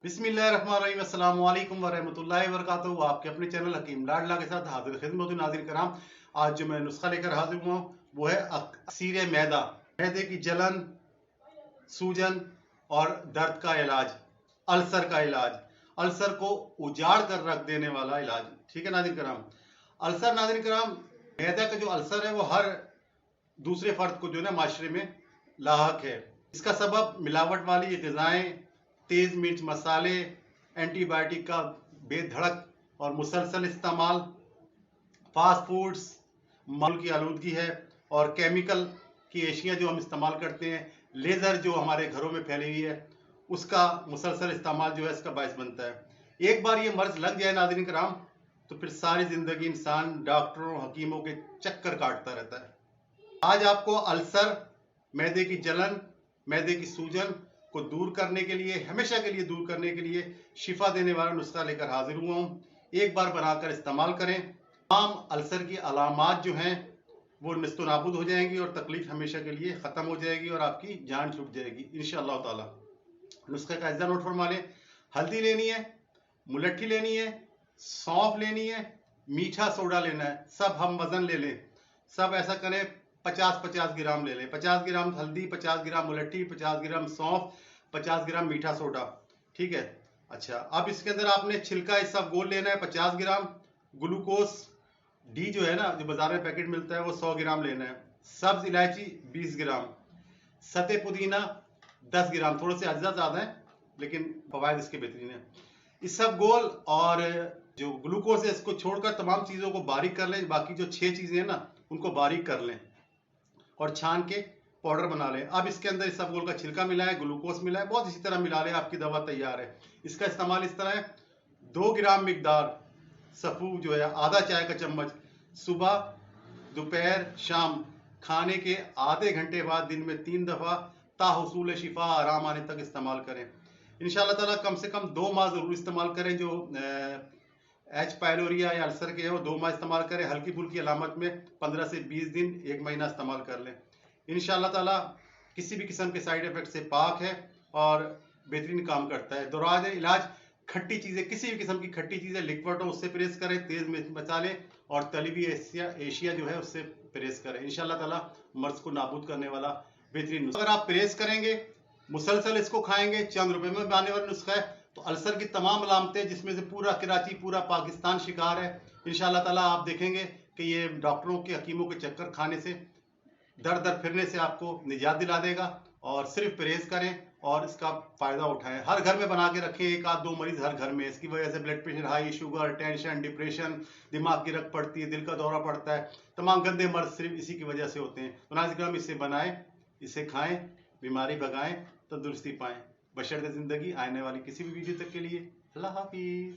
बिस्मिल्लाहिर्रहमानिर्रहीम, अस्सलाम वालेकुम वरहमतुल्लाहि वबरकातुहू। आपके अपने चैनल हकीम लाडला के साथ हाजिर खिदमत नाज़रीन कराम। आज जो मैं नुस्खा लेकर हाजिर हुआ हूँ वो है अक्सीर मैदा, मैदे की जलन, सूजन और दर्द का इलाज, अल्सर का इलाज, अल्सर को उजाड़ कर रख देने वाला इलाज। ठीक है नाज़रीन कराम। अल्सर नाज़रीन कराम, मैदा का जो अल्सर है वो हर दूसरे फर्द को जो है ना माशरे में लाहक है। इसका सबब मिलावट वाली ग़िज़ाएँ, तेज़ मिर्च मसाले, एंटीबायोटिक का बेधड़क और मुसलसल इस्तेमाल, फास्ट फूड्स, माहौल की आलूदगी है और केमिकल की एशिया जो हम इस्तेमाल करते हैं, लेज़र जो हमारे घरों में फैली हुई है, उसका मुसलसल इस्तेमाल जो है इसका बायस बनता है। एक बार ये मर्ज लग जाए नाज़रीन कराम तो फिर सारी ज़िंदगी इंसान डॉक्टरों हकीमों के चक्कर काटता रहता है। आज आपको अल्सर, मैदे की जलन, मैदे की सूजन को दूर करने के लिए, हमेशा के लिए दूर करने के लिए शिफा देने वाला नुस्खा लेकर हाजिर हुआ हूँ। एक बार बनाकर इस्तेमाल करें, तमाम अल्सर की अलामात जो हैं वो निस्तो नाबूद हो जाएंगी और तकलीफ हमेशा के लिए ख़त्म हो जाएगी और आपकी जान छूट जाएगी इंशाअल्लाह ताला। नुस्खे का अज्जा नोट फरमा लें। हल्दी लेनी है, मुलट्ठी लेनी है, सौंफ लेनी है, मीठा सोडा लेना है। सब हम वजन ले लें। सब ऐसा करें 50-50 ग्राम ले लें। 50 ग्राम हल्दी, 50 ग्राम मुलट्ठी, 50 ग्राम सौंफ, 50 ग्राम मीठा सोडा। ठीक है। अच्छा, अब इसके अंदर आपने छिलका ये सब गोल लेना है 50 ग्राम। ग्लूकोज डी जो है ना, जो बाजार में पैकेट मिलता है, वो 100 ग्राम लेना है। सब्ज इलायची 20 ग्राम, सते पुदीना 10 ग्राम। थोड़े से अज्जा ज़्यादा है लेकिन फवायद इसके बेहतरीन है। इस सब गोल और जो ग्लूकोज है इसको छोड़कर तमाम चीज़ों को बारीक कर लें। बाकी जो 6 चीज़ें हैं ना उनको बारीक कर लें और छान के पाउडर बना लें। अब इसके अंदर इस सब गोल का छिलका मिलाएं, ग्लूकोज मिलाएं, बहुत इसी तरह मिला लें, आपकी दवा तैयार है। इसका इस्तेमाल इस तरह है, 2 ग्राम मिकदार सफ़ू जो है आधा चाय का चम्मच सुबह, दोपहर, शाम, खाने के आधे घंटे बाद दिन में 3 दफ़ा ताहुसूल शिफा आराम आने तक इस्तेमाल करें इंशाअल्लाह ताला। कम से कम 2 माह ज़रूर इस्तेमाल करें। जो एच पायलोरिया या अल्सर के है वो 2 माह इस्तेमाल करें। हल्की फुल्की अलामत में 15 से 20 दिन, 1 महीना इस्तेमाल कर लें इंशाअल्लाह ताला। किसी भी किस्म के साइड इफेक्ट से पाक है और बेहतरीन काम करता है। दौरान इलाज खट्टी चीज़ें, किसी भी किस्म की खट्टी चीज़ें लिक्विड हो उससे परहेज करें, तेज़ मिर्च मसाले और तली हुई एशिया जो है उससे परहेज करें इंशाअल्लाह ताला। मर्ज को नाबूद करने वाला बेहतरीन नुस्खा। अगर आप परहेज करेंगे, मुसलसल इसको खाएंगे, चंद रुपए में बनाने वाला नुस्खा है, तो अल्सर की तमाम अलामतें, जिसमें से पूरा कराची, पूरा पाकिस्तान शिकार है, इंशाअल्लाह ताला आप देखेंगे कि ये डॉक्टरों के हकीमों के चक्कर खाने से, दर दर फिरने से आपको निजात दिला देगा। और सिर्फ परहेज करें और इसका फ़ायदा उठाएं। हर घर में बना के रखें, 1 आध 2 मरीज हर घर में। इसकी वजह से blood pressure high, sugar, tension, depression, दिमाग की रख पड़ती है, दिल का दौरा पड़ता है, तमाम गंदे मर्ज सिर्फ इसी की वजह से होते हैं। तो नाज़रीन इसे बनाएं, इसे खाएं, बीमारी भगाएं, तंदुरुस्ती पाएं। बशर्ते ज़िंदगी। आने वाली किसी भी वीडियो तक के लिए अल्लाह हाफिज़।